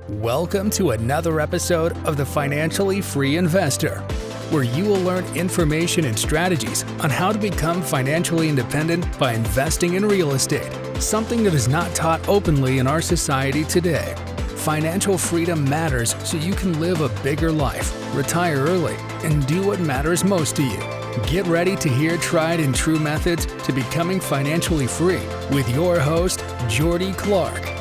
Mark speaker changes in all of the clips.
Speaker 1: Welcome to another episode of The Financially Free Investor, where you will learn information and strategies on how to become financially independent by investing in real estate, something that is not taught openly in our society today. Financial freedom matters so you can live a bigger life, retire early, and do what matters most to you. Get ready to hear tried and true methods to becoming financially free with your host, Jordy Clark.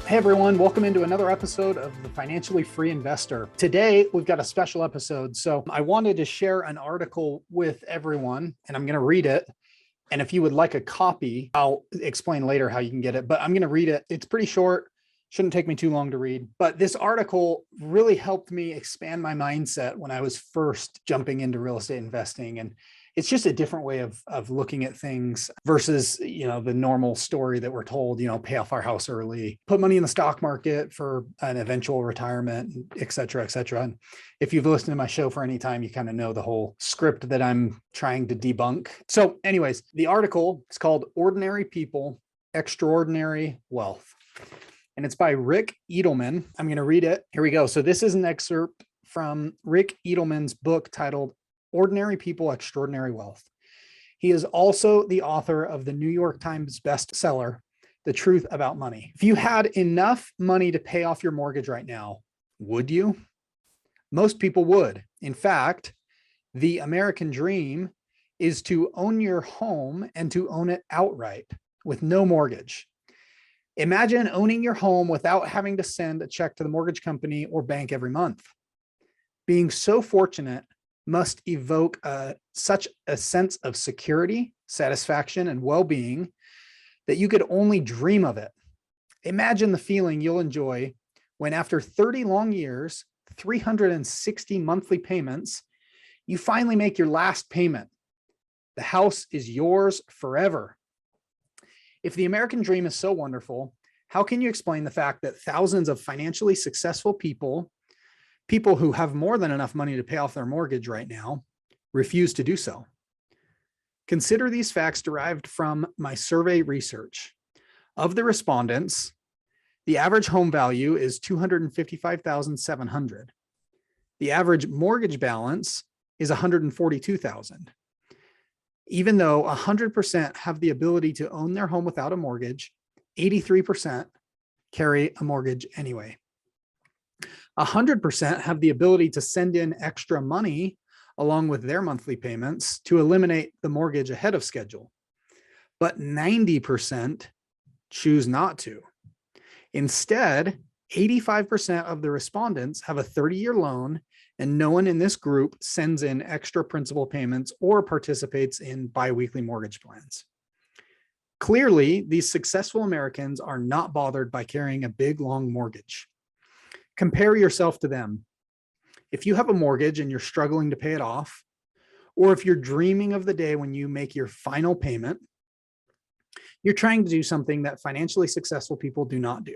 Speaker 2: Hey everyone, welcome into another episode of The Financially Free Investor. Today, we've got a special episode. So I wanted to share an article with everyone, and I'm going to read it. And if you would like a copy, I'll explain later how you can get it, but I'm going to read it. It's pretty short, shouldn't take me too long to read. But this article really helped me expand my mindset when I was first jumping into real estate investing. And it's just a different way of looking at things versus, the normal story that we're told, pay off our house early, put money in the stock market for an eventual retirement, et cetera, et cetera. And if you've listened to my show for any time, you kind of know the whole script that I'm trying to debunk. So anyways, the article is called Ordinary People, Extraordinary Wealth. And it's by Ric Edelman. I'm going to read it. Here we go. So this is an excerpt from Ric Edelman's book titled Ordinary People, Extraordinary Wealth. He is also the author of the New York Times bestseller, The Truth About Money. If you had enough money to pay off your mortgage right now, would you? Most people would. In fact, the American dream is to own your home and to own it outright with no mortgage. Imagine owning your home without having to send a check to the mortgage company or bank every month. Being so fortunate must evoke such a sense of security, satisfaction, and well-being that you could only dream of it. Imagine the feeling you'll enjoy when after 30 long years, 360 monthly payments, you finally make your last payment. The house is yours forever. If the American dream is so wonderful, how can you explain the fact that thousands of financially successful people who have more than enough money to pay off their mortgage right now, refuse to do so? Consider these facts derived from my survey research. Of the respondents, the average home value is $255,700. The average mortgage balance is $142,000. Even though 100% have the ability to own their home without a mortgage, 83% carry a mortgage anyway. 100% have the ability to send in extra money along with their monthly payments to eliminate the mortgage ahead of schedule. But 90% choose not to. Instead, 85% of the respondents have a 30-year loan, and no one in this group sends in extra principal payments or participates in biweekly mortgage plans. Clearly, these successful Americans are not bothered by carrying a big, long mortgage. Compare yourself to them. If you have a mortgage and you're struggling to pay it off, or if you're dreaming of the day when you make your final payment, you're trying to do something that financially successful people do not do.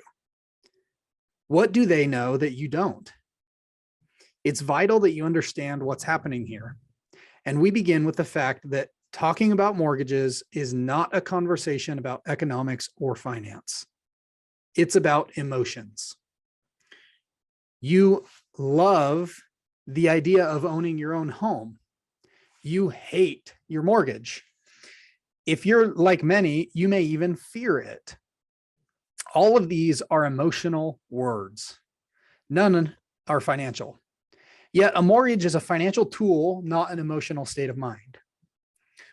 Speaker 2: What do they know that you don't? It's vital that you understand what's happening here. And we begin with the fact that talking about mortgages is not a conversation about economics or finance. It's about emotions. You love the idea of owning your own home. You hate your mortgage. If you're like many, you may even fear it. All of these are emotional words. None are financial. Yet a mortgage is a financial tool, not an emotional state of mind.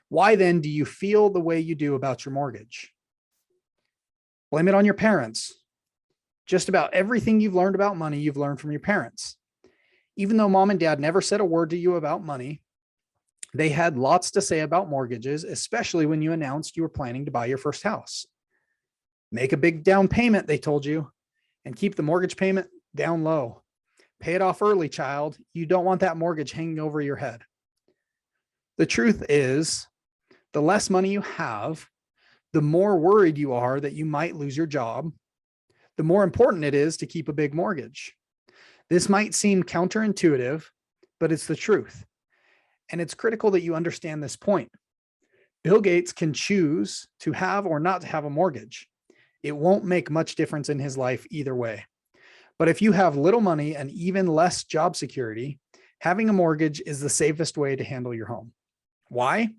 Speaker 2: Why then do you feel the way you do about your mortgage? Blame it on your parents. Just about everything you've learned about money, you've learned from your parents. Even though mom and dad never said a word to you about money, they had lots to say about mortgages, especially when you announced you were planning to buy your first house. Make a big down payment, they told you, and keep the mortgage payment down low. Pay it off early, child. You don't want that mortgage hanging over your head. The truth is, the less money you have, the more worried you are that you might lose your job, the more important it is to keep a big mortgage. This might seem counterintuitive, but it's the truth. And it's critical that you understand this point. Bill Gates can choose to have or not to have a mortgage. It won't make much difference in his life either way. But if you have little money and even less job security, having a mortgage is the safest way to handle your home. Why?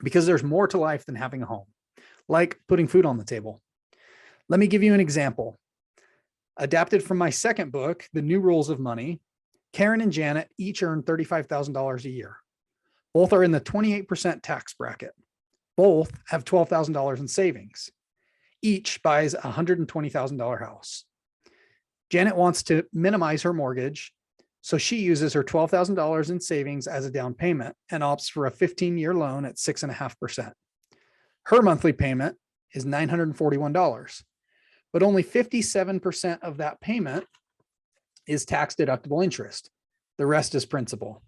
Speaker 2: Because there's more to life than having a home, like putting food on the table. Let me give you an example. Adapted from my second book, The New Rules of Money, Karen and Janet each earn $35,000 a year. Both are in the 28% tax bracket. Both have $12,000 in savings. Each buys a $120,000 house. Janet wants to minimize her mortgage, so she uses her $12,000 in savings as a down payment and opts for a 15-year loan at 6.5%. Her monthly payment is $941, but only 57% of that payment is tax-deductible interest. The rest is principal.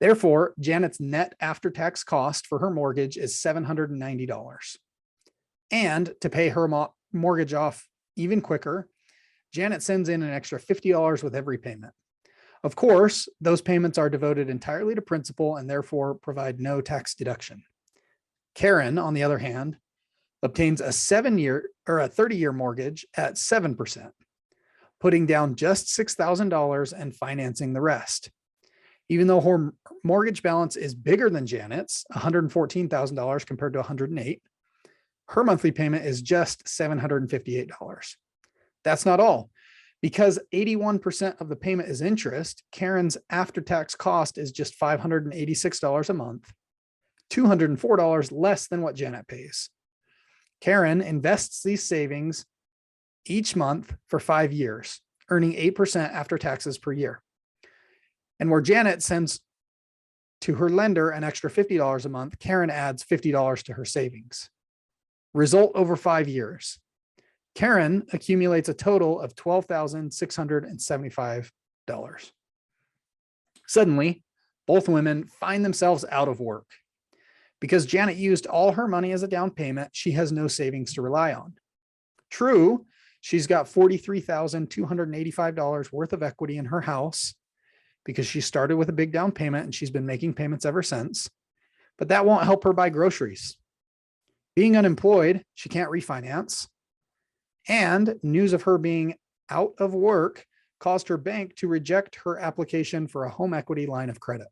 Speaker 2: Therefore, Janet's net after-tax cost for her mortgage is $790. And to pay her mortgage off even quicker, Janet sends in an extra $50 with every payment. Of course, those payments are devoted entirely to principal and therefore provide no tax deduction. Karen, on the other hand, obtains a 30-year mortgage at 7%, putting down just $6,000 and financing the rest. Even though her mortgage balance is bigger than Janet's, $114,000 compared to $108,000, her monthly payment is just $758. That's not all. Because 81% of the payment is interest, Karen's after-tax cost is just $586 a month, $204 less than what Janet pays. Karen invests these savings each month for 5 years, earning 8% after taxes per year. And where Janet sends to her lender an extra $50 a month, Karen adds $50 to her savings. Result over 5 years. Karen accumulates a total of $12,675. Suddenly, both women find themselves out of work. Because Janet used all her money as a down payment, she has no savings to rely on. True, she's got $43,285 worth of equity in her house because she started with a big down payment and she's been making payments ever since, but that won't help her buy groceries. Being unemployed, she can't refinance. And news of her being out of work caused her bank to reject her application for a home equity line of credit.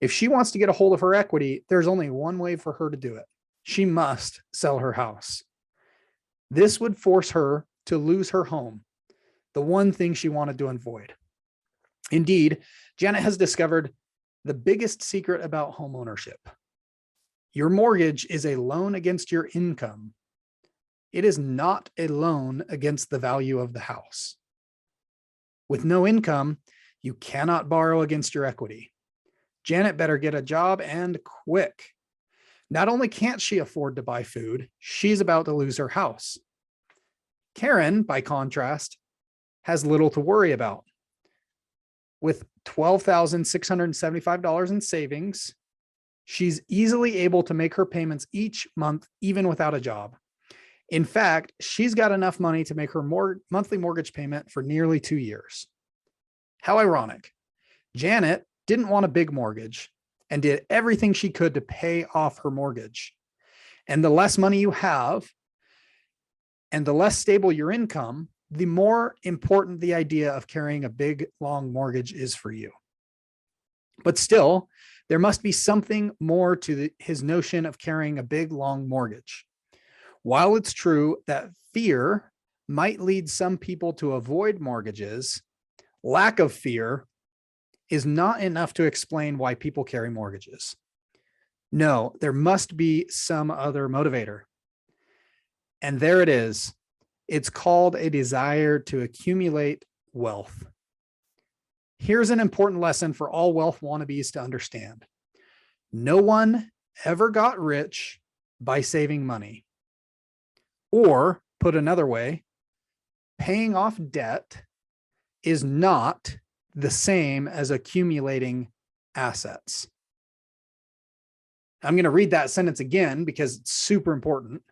Speaker 2: If she wants to get a hold of her equity, there's only one way for her to do it. She must sell her house. This would force her to lose her home, the one thing she wanted to avoid. Indeed, Janet has discovered the biggest secret about home ownership. Your mortgage is a loan against your income. It is not a loan against the value of the house. With no income, you cannot borrow against your equity. Janet better get a job and quick. Not only can't she afford to buy food, she's about to lose her house. Karen, by contrast, has little to worry about. With $12,675 in savings, she's easily able to make her payments each month, even without a job. In fact, she's got enough money to make her monthly mortgage payment for nearly 2 years. How ironic. Janet didn't want a big mortgage and did everything she could to pay off her mortgage. And the less money you have and the less stable your income, the more important the idea of carrying a big, long mortgage is for you. But still, there must be something more to his notion of carrying a big, long mortgage. While it's true that fear might lead some people to avoid mortgages, lack of fear is not enough to explain why people carry mortgages. No, there must be some other motivator. And there it is. It's called a desire to accumulate wealth. Here's an important lesson for all wealth wannabes to understand. No one ever got rich by saving money. Or, put another way, paying off debt is not the same as accumulating assets. I'm going to read that sentence again because it's super important.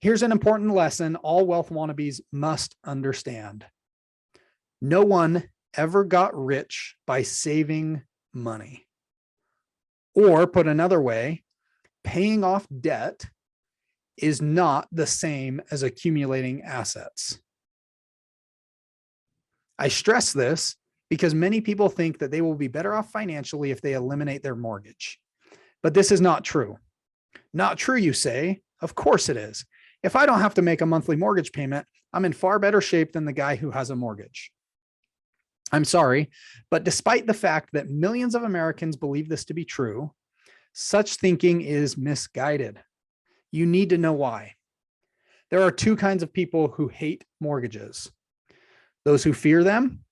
Speaker 2: Here's an important lesson all wealth wannabes must understand. No one ever got rich by saving money. Or, put another way, paying off debt is not the same as accumulating assets. I stress this because many people think that they will be better off financially if they eliminate their mortgage. But this is not true. Not true, you say? Of course it is. If I don't have to make a monthly mortgage payment, I'm in far better shape than the guy who has a mortgage. I'm sorry, but despite the fact that millions of Americans believe this to be true, such thinking is misguided. You need to know why. There are two kinds of people who hate mortgages: those who fear them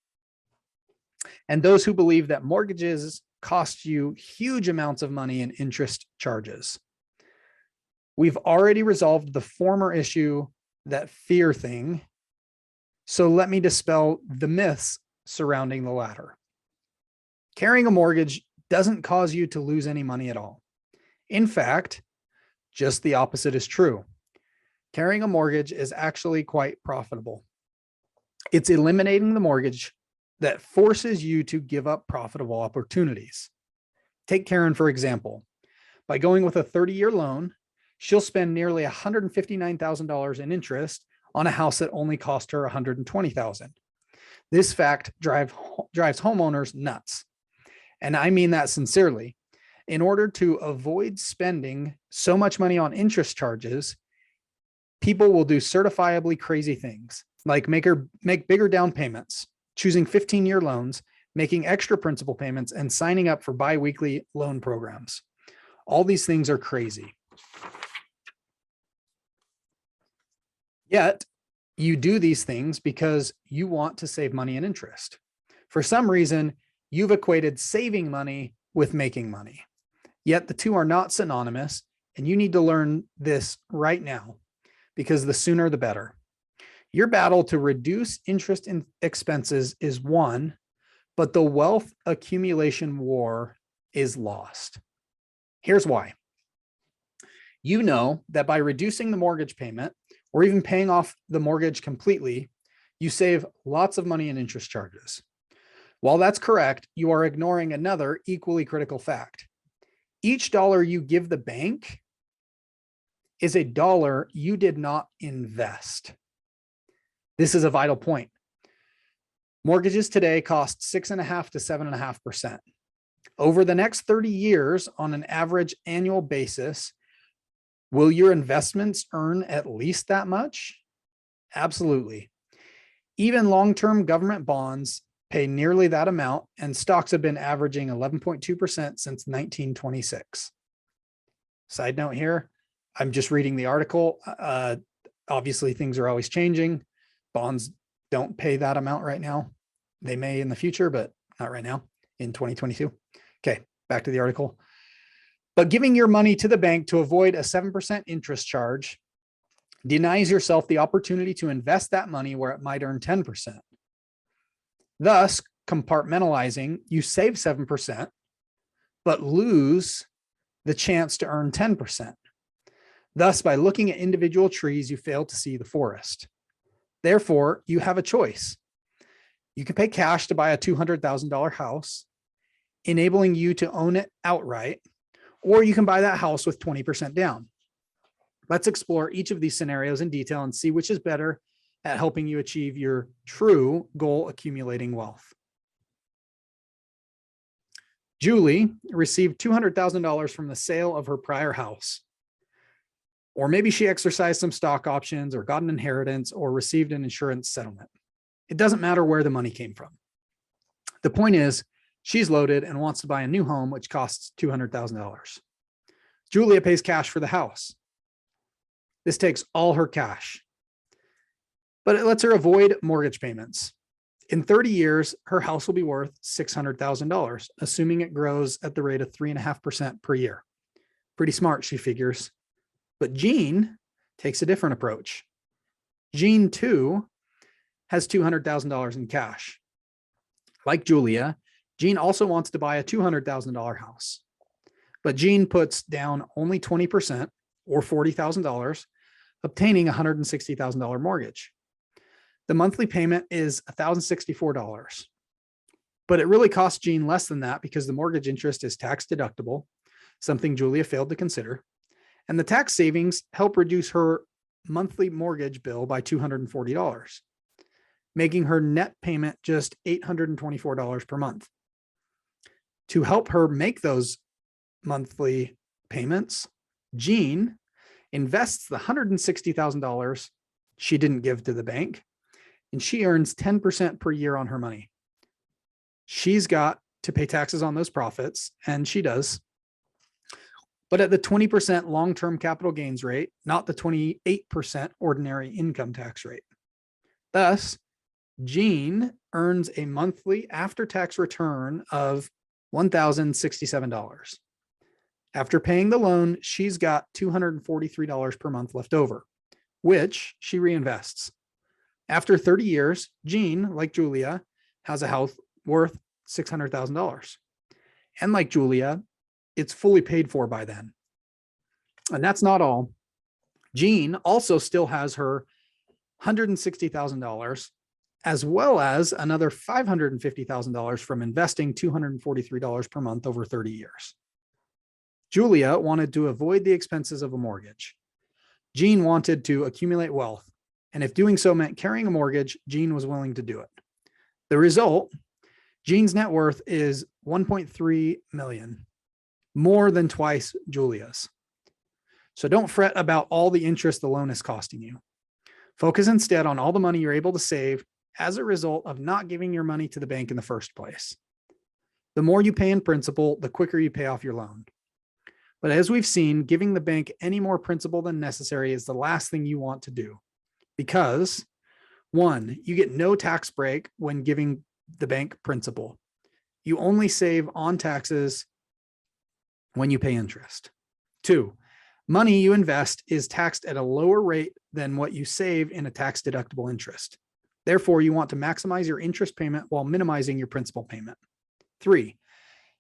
Speaker 2: and those who believe that mortgages cost you huge amounts of money in interest charges. We've already resolved the former issue, that fear thing. So let me dispel the myths surrounding the latter. Carrying a mortgage doesn't cause you to lose any money at all. In fact, just the opposite is true. Carrying a mortgage is actually quite profitable. It's eliminating the mortgage that forces you to give up profitable opportunities. Take Karen, for example. By going with a 30-year loan, she'll spend nearly $159,000 in interest on a house that only cost her $120,000. This fact drives homeowners nuts. And I mean that sincerely. In order to avoid spending so much money on interest charges, people will do certifiably crazy things, like make bigger down payments, choosing 15-year loans, making extra principal payments, and signing up for biweekly loan programs. All these things are crazy. Yet, you do these things because you want to save money and interest. For some reason, you've equated saving money with making money. Yet the two are not synonymous, and you need to learn this right now, because the sooner the better. Your battle to reduce interest expenses is won, but the wealth accumulation war is lost. Here's why. You know that by reducing the mortgage payment, or even paying off the mortgage completely, you save lots of money in interest charges. While that's correct, you are ignoring another equally critical fact. Each dollar you give the bank is a dollar you did not invest. This is a vital point. Mortgages today cost 6.5% to 7.5%. Over the next 30 years, on an average annual basis, will your investments earn at least that much? Absolutely. Even long-term government bonds pay nearly that amount, and stocks have been averaging 11.2% since 1926. Side note here, I'm just reading the article. Obviously, things are always changing. Bonds don't pay that amount right now. They may in the future, but not right now in 2022. Okay, back to the article. But giving your money to the bank to avoid a 7% interest charge denies yourself the opportunity to invest that money where it might earn 10%. Thus, compartmentalizing, you save 7%, but lose the chance to earn 10%. Thus, by looking at individual trees, you fail to see the forest. Therefore, you have a choice. You can pay cash to buy a $200,000 house, enabling you to own it outright, or you can buy that house with 20% down. Let's explore each of these scenarios in detail and see which is better at helping you achieve your true goal, accumulating wealth. Julie received $200,000 from the sale of her prior house. Or maybe she exercised some stock options or got an inheritance or received an insurance settlement. It doesn't matter where the money came from. The point is, she's loaded and wants to buy a new home, which costs $200,000. Julia pays cash for the house. This takes all her cash, but it lets her avoid mortgage payments. In 30 years, her house will be worth $600,000, assuming it grows at the rate of 3.5% per year. Pretty smart, she figures. But Jean takes a different approach. Jean, too, has $200,000 in cash. Like Julia, Jean also wants to buy a $200,000 house. But Jean puts down only 20%, or $40,000, obtaining a $160,000 mortgage. The monthly payment is $1,064. But it really costs Jean less than that because the mortgage interest is tax deductible, something Julia failed to consider. And the tax savings help reduce her monthly mortgage bill by $240, making her net payment just $824 per month. To help her make those monthly payments, Jean invests the $160,000 she didn't give to the bank, and she earns 10% per year on her money. She's got to pay taxes on those profits, and she does, but at the 20% long-term capital gains rate, not the 28% ordinary income tax rate. Thus, Jean earns a monthly after-tax return of $1,067. After paying the loan, she's got $243 per month left over, which she reinvests. After 30 years, Jean, like Julia, has a house worth $600,000. And like Julia, it's fully paid for by then. And that's not all. Jean also still has her $160,000, as well as another $550,000 from investing $243 per month over 30 years. Julia wanted to avoid the expenses of a mortgage. Jean wanted to accumulate wealth. And if doing so meant carrying a mortgage, Jean was willing to do it. The result, Jean's net worth is $1.3 million, more than twice Julia's. So don't fret about all the interest the loan is costing you. Focus instead on all the money you're able to save as a result of not giving your money to the bank in the first place. The more you pay in principal, the quicker you pay off your loan. But as we've seen, giving the bank any more principal than necessary is the last thing you want to do. Because, one, you get no tax break when giving the bank principal. You only save on taxes when you pay interest. Two, money you invest is taxed at a lower rate than what you save in a tax-deductible interest. Therefore, you want to maximize your interest payment while minimizing your principal payment. Three,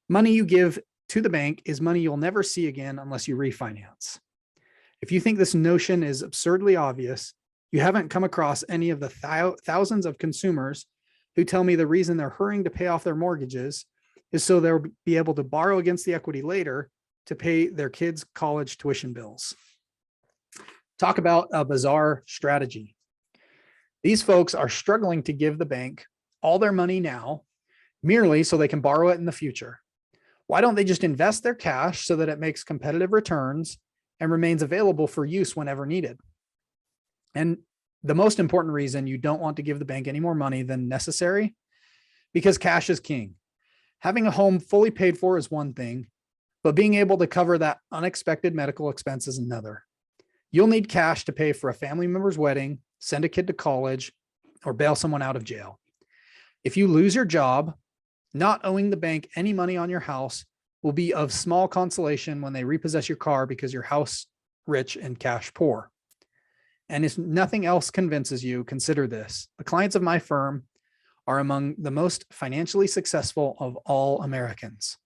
Speaker 2: money you give to the bank is money you'll never see again unless you refinance. If you think this notion is absurdly obvious, you haven't come across any of the thousands of consumers who tell me the reason they're hurrying to pay off their mortgages is so they'll be able to borrow against the equity later to pay their kids' college tuition bills. Talk about a bizarre strategy. These folks are struggling to give the bank all their money now, merely so they can borrow it in the future. Why don't they just invest their cash so that it makes competitive returns and remains available for use whenever needed? And the most important reason you don't want to give the bank any more money than necessary, because cash is king. Having a home fully paid for is one thing, but being able to cover that unexpected medical expense is another. You'll need cash to pay for a family member's wedding, send a kid to college, or bail someone out of jail. If you lose your job, not owing the bank any money on your house will be of small consolation when they repossess your car because you're house rich and cash poor. And if nothing else convinces you, consider this. The clients of my firm are among the most financially successful of all Americans.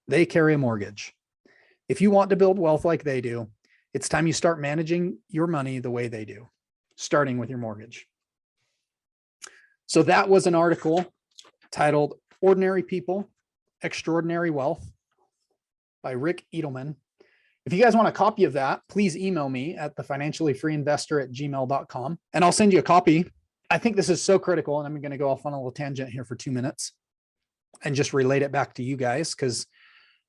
Speaker 2: They carry a mortgage. If you want to build wealth like they do, it's time you start managing your money the way they do, starting with your mortgage. So that was an article titled Ordinary People, Extraordinary Wealth by Ric Edelman. If you guys want a copy of that, please email me at thefinanciallyfreeinvestor@gmail.com, and I'll send you a copy. I think this is so critical, and I'm going to go off on a little tangent here for 2 minutes and just relate it back to you guys, because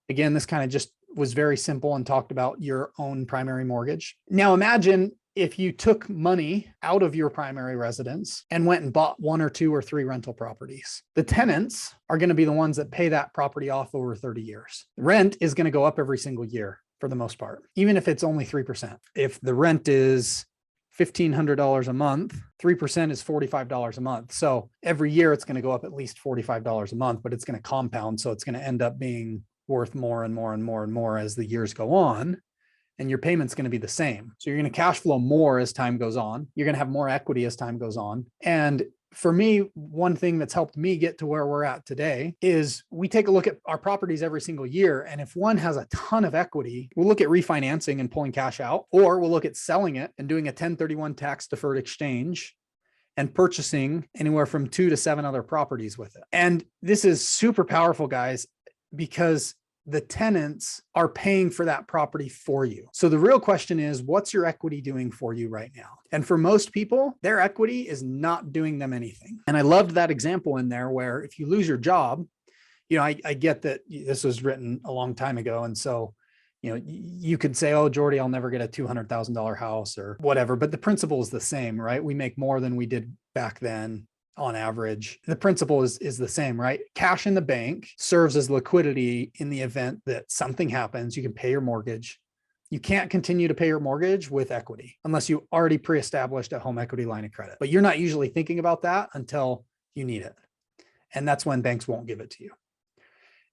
Speaker 2: again, this kind of just was very simple and talked about your own primary mortgage. Now imagine if you took money out of your primary residence and went and bought 1 or 2 or 3 rental properties. The tenants are going to be the ones that pay that property off over 30 years. Rent is going to go up every single year for the most part, even if it's only 3%. If the rent is $1,500 a month, 3% is $45 a month. So every year it's going to go up at least $45 a month, but it's going to compound. So it's going to end up being worth more and more and more and more as the years go on. And your payment's going to be the same. So you're going to cash flow more as time goes on. You're going to have more equity as time goes on. And for me, one thing that's helped me get to where we're at today is we take a look at our properties every single year. And if one has a ton of equity, we'll look at refinancing and pulling cash out, or we'll look at selling it and doing a 1031 tax deferred exchange and purchasing anywhere from 2 to 7 other properties with it. And this is super powerful, guys, because the tenants are paying for that property for you. So the real question is, what's your equity doing for you right now? And for most people, their equity is not doing them anything. And I loved that example in there where if you lose your job, I get that this was written a long time ago. And so, you could say, oh, Jordy, I'll never get a $200,000 house or whatever, but the principle is the same, right? We make more than we did back then. On average, the principle is the same, right? Cash in the bank serves as liquidity in the event that something happens. You can pay your mortgage. You can't continue to pay your mortgage with equity unless you already pre-established a home equity line of credit. But you're not usually thinking about that until you need it. And that's when banks won't give it to you.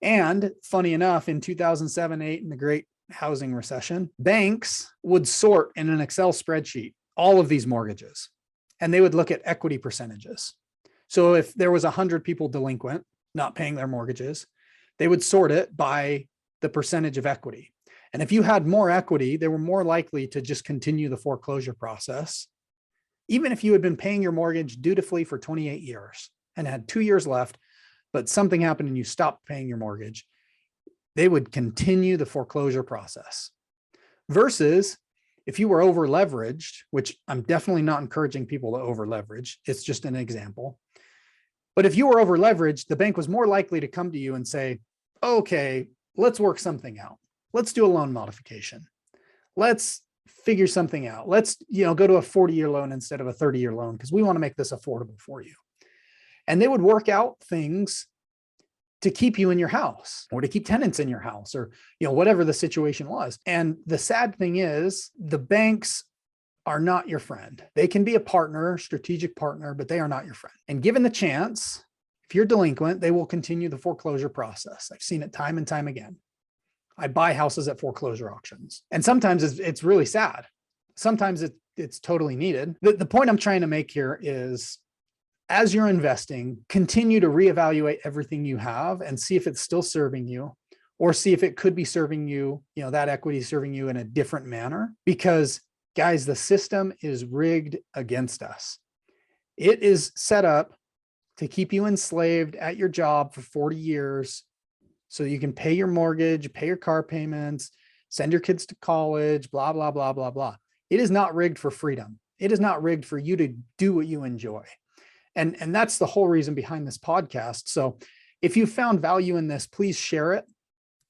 Speaker 2: And funny enough, in 2007-8, in the great housing recession, banks would sort in an Excel spreadsheet all of these mortgages, and they would look at equity percentages. So if there was 100 people delinquent, not paying their mortgages, they would sort it by the percentage of equity. And if you had more equity, they were more likely to just continue the foreclosure process. Even if you had been paying your mortgage dutifully for 28 years and had 2 years left, but something happened and you stopped paying your mortgage, they would continue the foreclosure process. Versus if you were over leveraged, which I'm definitely not encouraging people to over leverage, it's just an example. But if you were over leveraged, the bank was more likely to come to you and say, okay, let's work something out. Let's do a loan modification. Let's figure something out. Let's, go to a 40-year loan instead of a 30-year loan because we want to make this affordable for you. And they would work out things to keep you in your house or to keep tenants in your house or, whatever the situation was. And the sad thing is the banks are not your friend. They can be a partner, strategic partner, but they are not your friend. And given the chance, if you're delinquent, they will continue the foreclosure process. I've seen it time and time again. I buy houses at foreclosure auctions. And sometimes it's really sad. Sometimes it's totally needed. The point I'm trying to make here is, as you're investing, continue to reevaluate everything you have and see if it's still serving you, or see if it could be serving you, that equity is serving you in a different manner. Because guys, the system is rigged against us. It is set up to keep you enslaved at your job for 40 years so you can pay your mortgage, pay your car payments, send your kids to college, blah, blah, blah, blah, blah. It is not rigged for freedom. It is not rigged for you to do what you enjoy. And that's the whole reason behind this podcast. So if you found value in this, please share it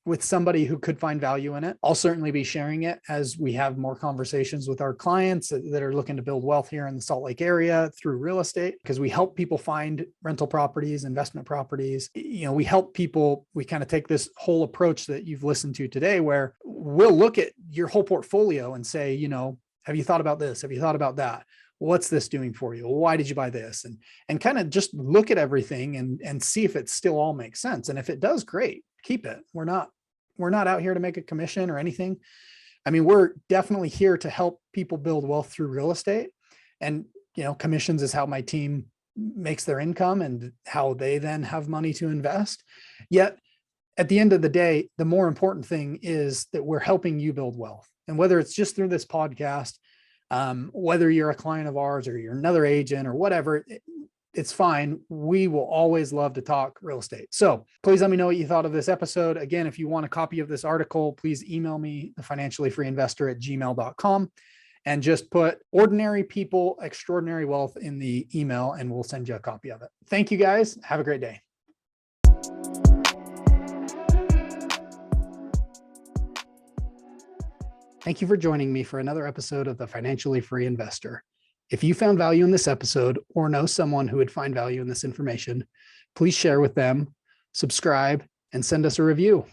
Speaker 2: with somebody who could find value in it. I'll certainly be sharing it as we have more conversations with our clients that are looking to build wealth here in the Salt Lake area through real estate, because we help people find rental properties, investment properties. We help people, we kind of take this whole approach that you've listened to today, where we'll look at your whole portfolio and say, have you thought about this? Have you thought about that? What's this doing for you? Why did you buy this? And kind of just look at everything and see if it still all makes sense. And if it does, great, keep it. We're not out here to make a commission or anything. I mean, we're definitely here to help people build wealth through real estate. And, commissions is how my team makes their income and how they then have money to invest. Yet at the end of the day, the more important thing is that we're helping you build wealth. And whether it's just through this podcast, whether you're a client of ours or you're another agent or whatever, it's fine. We will always love to talk real estate. So please let me know what you thought of this episode. Again, if you want a copy of this article, please email me, thefinanciallyfreeinvestor@gmail.com, and just put ordinary people, extraordinary wealth in the email, and we'll send you a copy of it. Thank you guys. Have a great day. Thank you for joining me for another episode of The Financially Free Investor. If you found value in this episode or know someone who would find value in this information, please share with them, subscribe, and send us a review.